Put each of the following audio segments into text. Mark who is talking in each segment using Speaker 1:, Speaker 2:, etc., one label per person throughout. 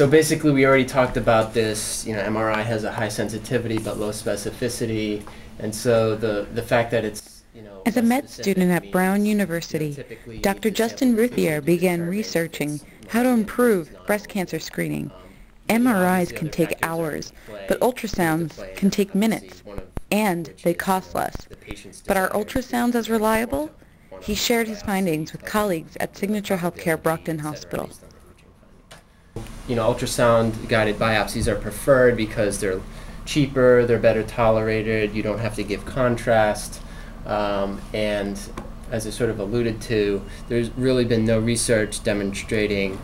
Speaker 1: So basically, we already talked about this. You know, MRI has a high sensitivity but low specificity, and so the fact that it's, you know,
Speaker 2: As a
Speaker 1: less
Speaker 2: med
Speaker 1: specific
Speaker 2: student at
Speaker 1: means,
Speaker 2: Brown
Speaker 1: you know,
Speaker 2: University,
Speaker 1: typically
Speaker 2: Dr.
Speaker 1: the
Speaker 2: Justin
Speaker 1: sample
Speaker 2: Routhier
Speaker 1: to
Speaker 2: began
Speaker 1: determine if
Speaker 2: researching
Speaker 1: it's
Speaker 2: how to
Speaker 1: malignant
Speaker 2: improve
Speaker 1: versus
Speaker 2: breast
Speaker 1: non-malignant.
Speaker 2: cancer screening.
Speaker 1: You know,
Speaker 2: MRIs
Speaker 1: obviously
Speaker 2: can
Speaker 1: other
Speaker 2: take
Speaker 1: factors are
Speaker 2: hours,
Speaker 1: into play,
Speaker 2: but ultrasounds can take minutes,
Speaker 1: one of
Speaker 2: and
Speaker 1: which
Speaker 2: they
Speaker 1: is,
Speaker 2: cost less.
Speaker 1: the patient's
Speaker 2: But are
Speaker 1: desire to
Speaker 2: ultrasounds as reliable?
Speaker 1: perform
Speaker 2: He
Speaker 1: a
Speaker 2: shared his
Speaker 1: biopsy
Speaker 2: findings with
Speaker 1: of,
Speaker 2: colleagues at
Speaker 1: you know,
Speaker 2: Signature Healthcare
Speaker 1: probability,
Speaker 2: Brockton
Speaker 1: et cetera,
Speaker 2: Hospital.
Speaker 1: based on imaging findings. You know, ultrasound-guided biopsies are preferred because they're cheaper, they're better tolerated, you don't have to give contrast, and as I sort of alluded to, there's really been no research demonstrating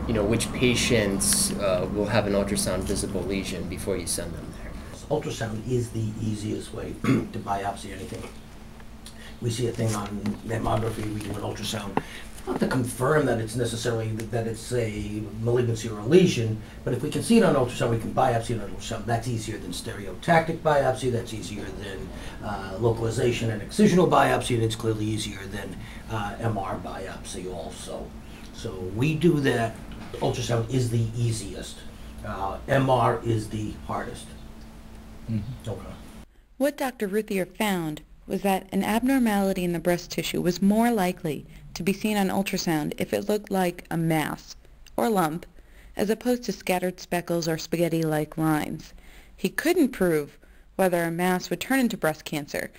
Speaker 1: you know, which patients will have an ultrasound visible lesion before you send them there.
Speaker 3: Ultrasound is the easiest way to biopsy anything. We see a thing on mammography, we do an ultrasound, not to confirm that it's necessarily that it's a malignancy or a lesion, but if we can see it on ultrasound, we can biopsy it on ultrasound. That's easier than stereotactic biopsy, that's easier than localization and excisional biopsy, and it's clearly easier than MR biopsy also. So we do that. Ultrasound is the easiest. MR is the hardest.
Speaker 4: Mm-hmm.
Speaker 3: Okay.
Speaker 2: What Dr. Routhier found was that an abnormality in the breast tissue was more likely to be seen on ultrasound if it looked like a mass or lump, as opposed to scattered speckles or spaghetti-like lines. He couldn't prove whether a mass would turn into breast cancer,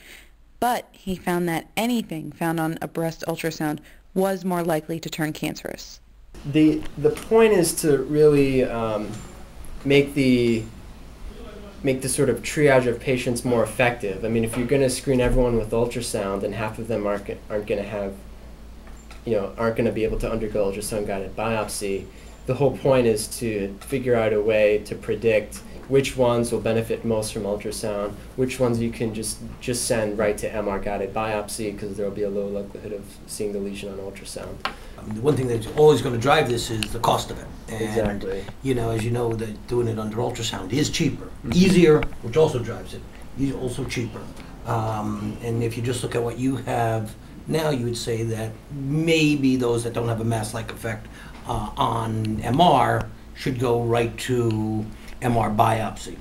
Speaker 2: but he found that anything found on a breast ultrasound was more likely to turn cancerous.
Speaker 1: The point is to really make the sort of triage of patients more effective. I mean, if you're going to screen everyone with ultrasound, and half of them aren't going to have, you know, aren't going to be able to undergo ultrasound-guided biopsy, the whole point is to figure out a way to predict which ones will benefit most from ultrasound, which ones you can just send right to MR-guided biopsy because there will be a low likelihood of seeing the lesion on ultrasound.
Speaker 3: The one thing that's always going to drive this is the cost of it. And,
Speaker 1: Exactly.
Speaker 3: you know, as you know, that doing it under ultrasound is cheaper. Easier, which also drives it, also cheaper. And if you just look at what you have now, you would say that maybe those that don't have a mass-like effect on MR should go right to MR biopsy.